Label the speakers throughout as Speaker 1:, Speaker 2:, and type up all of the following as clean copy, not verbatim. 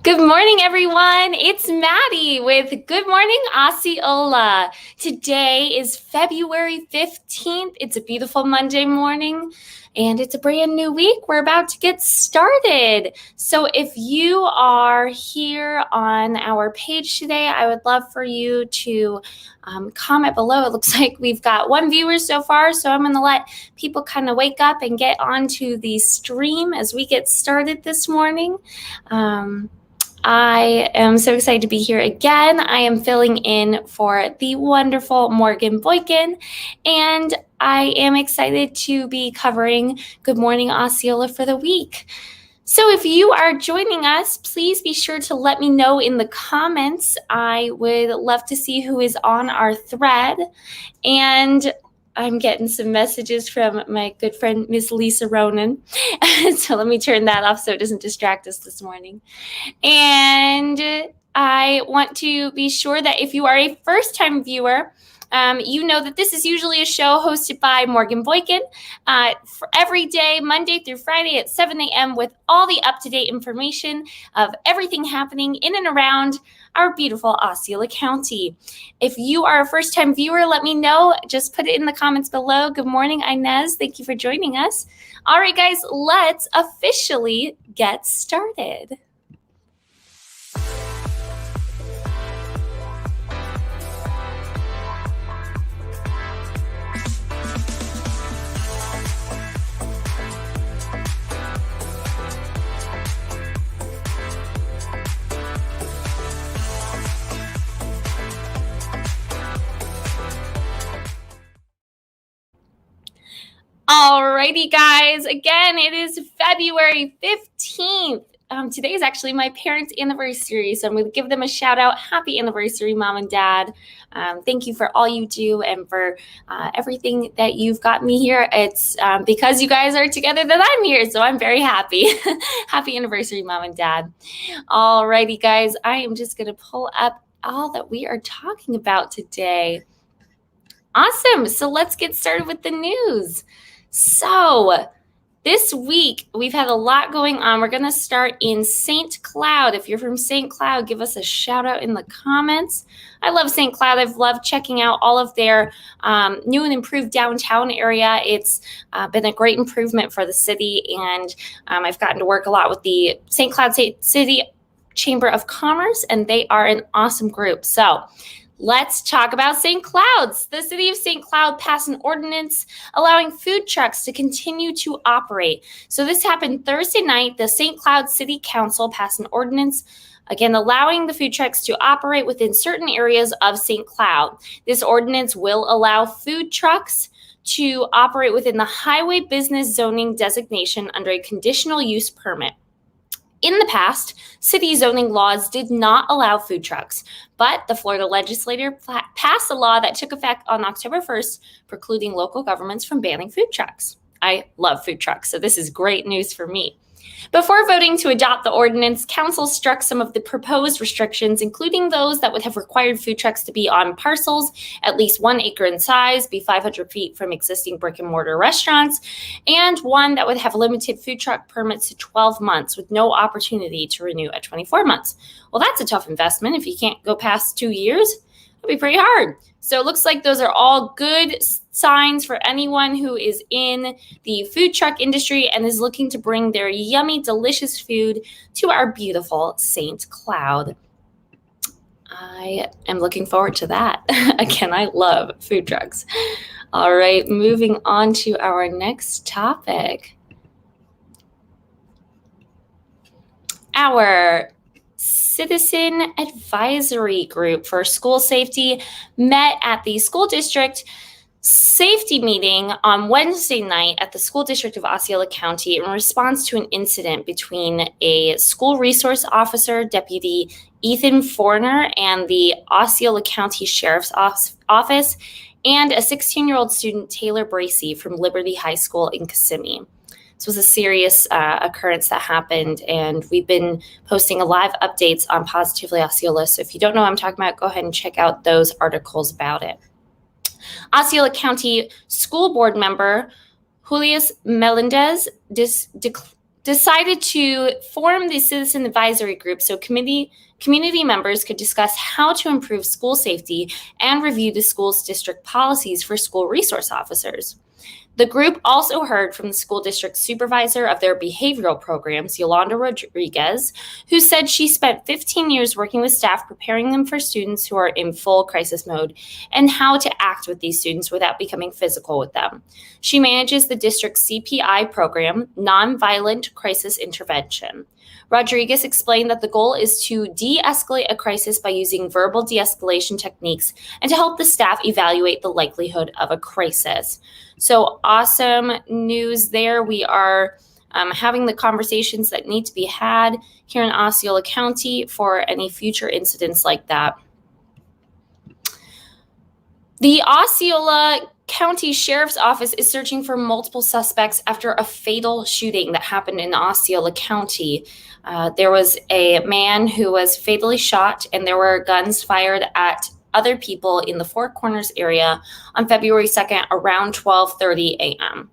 Speaker 1: Good morning, everyone. It's Madi with Good Morning Osceola. Today is February 15th. It's a beautiful Monday morning, and it's a brand new week. We're about to get started. So if you are here on our page today, I would love for you to comment below. It looks like we've got one viewer so far, so I'm going to let people kind of wake up and get onto the stream as we get started this morning. I am so excited to be here again. I am filling in for the wonderful Morgan Boykin, and I am excited to be covering Good Morning Osceola for the week. So if you are joining us, please be sure to let me know in the comments. I would love to see who is on our thread. And I'm getting some messages from my good friend, Miss Lisa Ronan. So let me turn that off so it doesn't distract us this morning. And I want to be sure that if you are a first-time viewer, you know that this is usually a show hosted by Morgan Boykin for every day, Monday through Friday at 7 a.m. with all the up-to-date information of everything happening in and around our beautiful Osceola County. If you are a first-time viewer, let me know. Just put it in the comments below. Good morning, Inez. Thank you for joining us. All right, guys, let's officially get started. Alrighty, guys. Again, it is February 15th. Today is actually my parents' anniversary, so I'm going to give them a shout out. Happy anniversary, Mom and Dad. Thank you for all you do and for everything that you've got me here. It's because you guys are together that I'm here, so I'm very happy. Happy anniversary, Mom and Dad. Alrighty, guys. I am just going to pull up all that we are talking about today. Awesome. So let's get started with the news. So this week, we've had a lot going on. We're going to start in St. Cloud. If you're from St. Cloud, give us a shout out in the comments. I love St. Cloud. I've loved checking out all of their new and improved downtown area. It's been a great improvement for the city, and I've gotten to work a lot with the St. Cloud City Chamber of Commerce, and they are an awesome group. So let's talk about St. Cloud's. The city of St. Cloud passed an ordinance allowing food trucks to continue to operate. So this happened Thursday night. The St. Cloud City Council passed an ordinance, again, allowing the food trucks to operate within certain areas of St. Cloud. This ordinance will allow food trucks to operate within the highway business zoning designation under a conditional use permit. In the past, city zoning laws did not allow food trucks, but the Florida legislature passed a law that took effect on October 1st, precluding local governments from banning food trucks. I love food trucks, so this is great news for me. Before voting to adopt the ordinance, council struck some of the proposed restrictions, including those that would have required food trucks to be on parcels at least 1 acre in size, be 500 feet from existing brick and mortar restaurants, and one that would have limited food truck permits to 12 months with no opportunity to renew at 24 months. Well, that's a tough investment. If you can't go past 2 years, it'll be pretty hard. So it looks like those are all good signs for anyone who is in the food truck industry and is looking to bring their yummy, delicious food to our beautiful St. Cloud. I am looking forward to that. Again, I love food trucks. All right, moving on to our next topic. Our Citizen Advisory Group for School Safety met at the school district safety meeting on Wednesday night at the school district of Osceola County in response to an incident between a school resource officer, Deputy Ethan Forner, and the Osceola County Sheriff's Office, and a 16-year-old student, Taylor Bracey, from Liberty High School in Kissimmee. This was a serious occurrence that happened, and we've been posting a live updates on Positively Osceola. So if you don't know what I'm talking about, go ahead and check out those articles about it. Osceola County School Board member Julius Melendez decided to form the Citizen Advisory Group so community members could discuss how to improve school safety and review the school's district policies for school resource officers. The group also heard from the school district supervisor of their behavioral programs, Yolanda Rodriguez, who said she spent 15 years working with staff preparing them for students who are in full crisis mode and how to act with these students without becoming physical with them. She manages the district's CPI program, Nonviolent Crisis Intervention. Rodriguez explained that the goal is to de-escalate a crisis by using verbal de-escalation techniques and to help the staff evaluate the likelihood of a crisis. So awesome news there. We are having the conversations that need to be had here in Osceola County for any future incidents like that. The Osceola County Sheriff's Office is searching for multiple suspects after a fatal shooting that happened in Osceola County. There was a man who was fatally shot, and there were guns fired at other people in the Four Corners area on February 2nd around 12:30 a.m.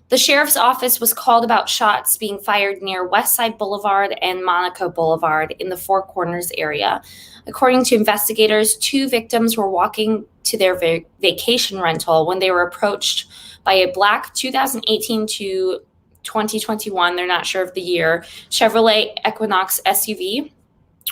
Speaker 1: The sheriff's office was called about shots being fired near Westside Boulevard and Monaco Boulevard in the Four Corners area. According to investigators, 2 victims were walking to their vacation rental when they were approached by a black 2018 to 2021, they're not sure of the year, Chevrolet Equinox SUV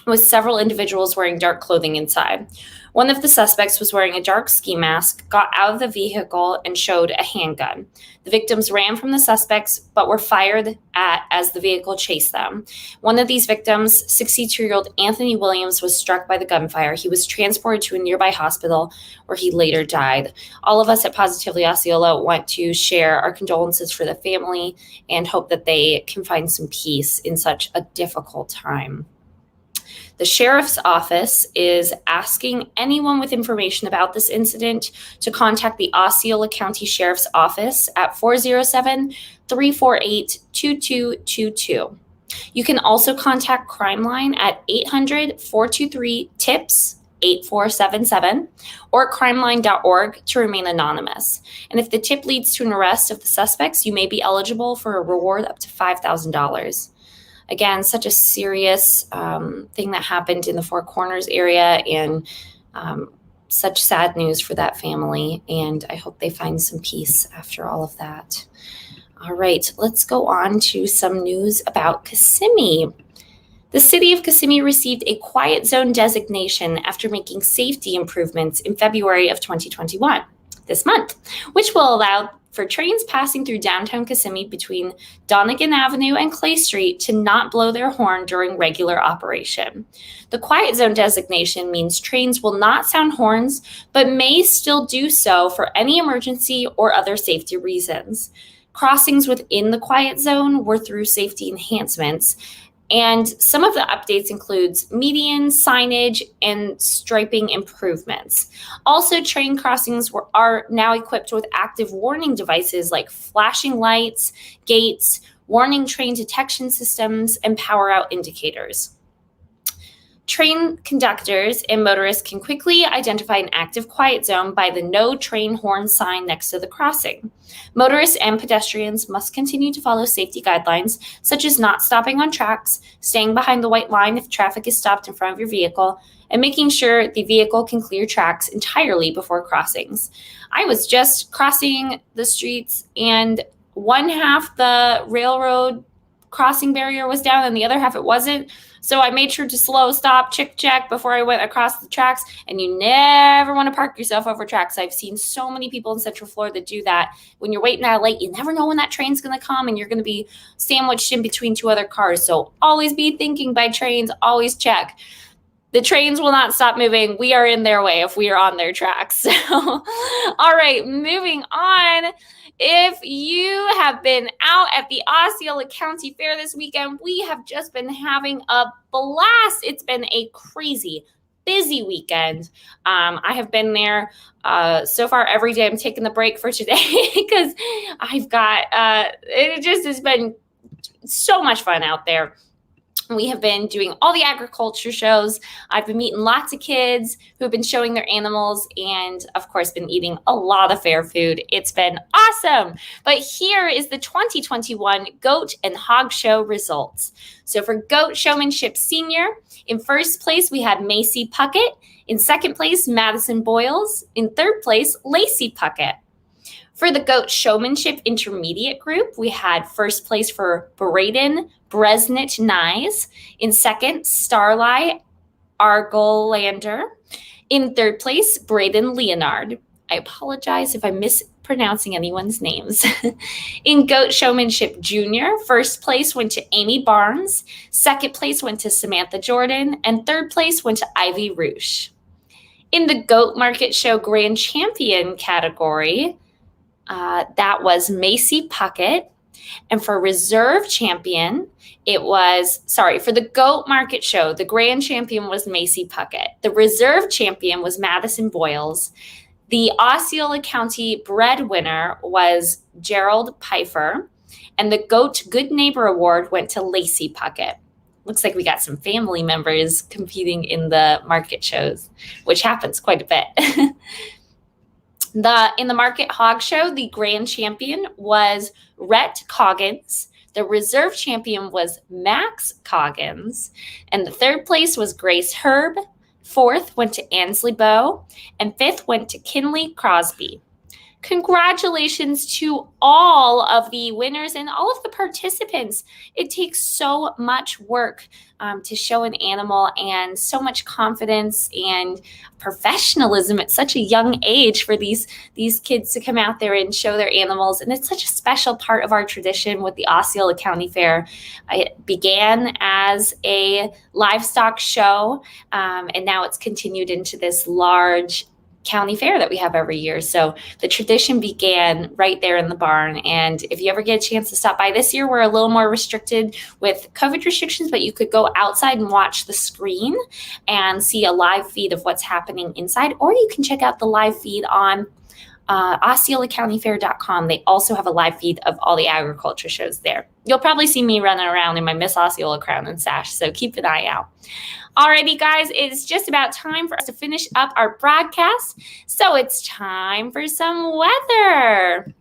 Speaker 1: with several individuals wearing dark clothing inside. One of the suspects was wearing a dark ski mask, got out of the vehicle, and showed a handgun. The victims ran from the suspects, but were fired at as the vehicle chased them. One of these victims, 62-year-old Anthony Williams, was struck by the gunfire. He was transported to a nearby hospital where he later died. All of us at Positively Osceola want to share our condolences for the family and hope that they can find some peace in such a difficult time. The sheriff's office is asking anyone with information about this incident to contact the Osceola County Sheriff's Office at 407-348-2222. You can also contact Crime Line at 800-423-TIPS 8477 or crimeline.org to remain anonymous. And if the tip leads to an arrest of the suspects, you may be eligible for a reward up to $5,000. Again, such a serious thing that happened in the Four Corners area, and such sad news for that family. And I hope they find some peace after all of that. All right, let's go on to some news about Kissimmee. The city of Kissimmee received a quiet zone designation after making safety improvements in February of 2021, this month, which will allow for trains passing through downtown Kissimmee between Donegan Avenue and Clay Street to not blow their horn during regular operation. The quiet zone designation means trains will not sound horns, but may still do so for any emergency or other safety reasons. Crossings within the quiet zone were through safety enhancements, and some of the updates includes median, signage, and striping improvements. Also, train crossings are now equipped with active warning devices like flashing lights, gates, warning train detection systems, and power out indicators. Train conductors and motorists can quickly identify an active quiet zone by the no train horn sign next to the crossing. Motorists and pedestrians must continue to follow safety guidelines, such as not stopping on tracks, staying behind the white line if traffic is stopped in front of your vehicle, and making sure the vehicle can clear tracks entirely before crossings. I was just crossing the streets, and one half the railroad crossing barrier was down and the other half it wasn't. So I made sure to slow, stop, check before I went across the tracks. And you never want to park yourself over tracks. I've seen so many people in Central Florida do that. When you're waiting at a light, you never know when that train's going to come and you're going to be sandwiched in between 2 other cars. So always be thinking by trains, always check. The trains will not stop moving. We are in their way if we are on their tracks. So, all right, moving on. If you have been out at the Osceola County Fair this weekend, we have just been having a blast. It's been a crazy, busy weekend. I have been there so far every day. I'm taking the break for today because I've got, it just has been so much fun out there. We have been doing all the agriculture shows. I've been meeting lots of kids who have been showing their animals and, of course, been eating a lot of fair food. It's been awesome. But here is the 2021 Goat and Hog Show results. So for Goat Showmanship Senior, in first place, we had Macy Puckett. In second place, Madison Boyles. In third place, Lacey Puckett. For the Goat Showmanship Intermediate group, we had first place for Braden Bresnit Nyes. In second, Starlight Argolander. In third place, Braden Leonard. I apologize if I'm mispronouncing anyone's names. In Goat Showmanship Junior, first place went to Amy Barnes. Second place went to Samantha Jordan. And third place went to Ivy Roosh. In the Goat Market Show Grand Champion category, that was Macy Puckett. And for Reserve Champion, for the Goat Market Show, the Grand Champion was Macy Puckett. The Reserve Champion was Madison Boyles. The Osceola County Breadwinner was Gerald Pfeiffer. And the Goat Good Neighbor Award went to Lacey Puckett. Looks like we got some family members competing in the market shows, which happens quite a bit. In the Market Hog Show, the grand champion was Rhett Coggins. The reserve champion was Max Coggins. And the third place was Grace Herb. Fourth went to Ansley Bow. And fifth went to Kinley Crosby. Congratulations to all of the winners and all of the participants. It takes so much work to show an animal and so much confidence and professionalism at such a young age for these kids to come out there and show their animals. And it's such a special part of our tradition with the Osceola County Fair. It began as a livestock show, and now it's continued into this large county fair that we have every year. So the tradition began right there in the barn. And if you ever get a chance to stop by this year, we're a little more restricted with COVID restrictions, but you could go outside and watch the screen and see a live feed of what's happening inside, or you can check out the live feed on OsceolaCountyFair.com. They also have a live feed of all the agriculture shows there. You'll probably see me running around in my Miss Osceola crown and sash, so keep an eye out. Alrighty, guys, it's just about time for us to finish up our broadcast. So it's time for some weather.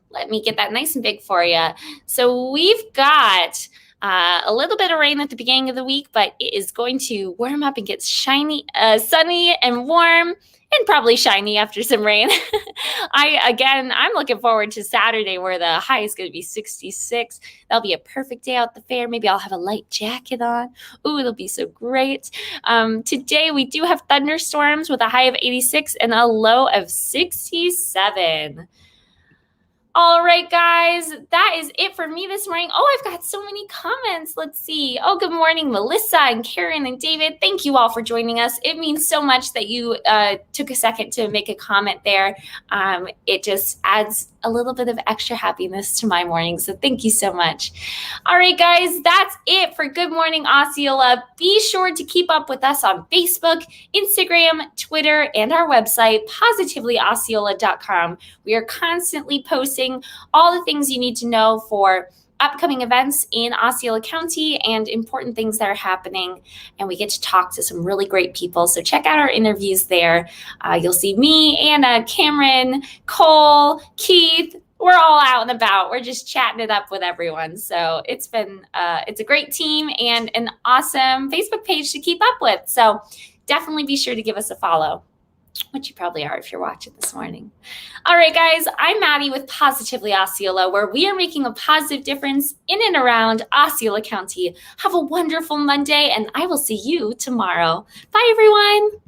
Speaker 1: Let me get that nice and big for you. So we've got a little bit of rain at the beginning of the week, but it is going to warm up and get sunny and warm. And probably shiny after some rain. I'm looking forward to Saturday where the high is going to be 66. That'll be a perfect day out at the fair. Maybe I'll have a light jacket on. Ooh, it'll be so great. Today we do have thunderstorms with a high of 86 and a low of 67. All right, guys, that is it for me this morning. Oh, I've got so many comments. Let's see. Oh, good morning, Melissa and Karen and David. Thank you all for joining us. It means so much that you took a second to make a comment there. It just adds a little bit of extra happiness to my morning. So thank you so much. All right, guys, that's it for Good Morning Osceola. Be sure to keep up with us on Facebook, Instagram, Twitter, and our website, positivelyosceola.com. We are constantly posting all the things you need to know for upcoming events in Osceola County and important things that are happening. And we get to talk to some really great people. So check out our interviews there. You'll see me, Anna, Cameron, Cole, Keith. We're all out and about. We're just chatting it up with everyone. So it's a great team and an awesome Facebook page to keep up with. So definitely be sure to give us a follow, which you probably are if you're watching this morning. All right, guys, I'm Madi with Positively Osceola, where we are making a positive difference in and around Osceola County. Have a wonderful Monday, and I will see you tomorrow. Bye, everyone.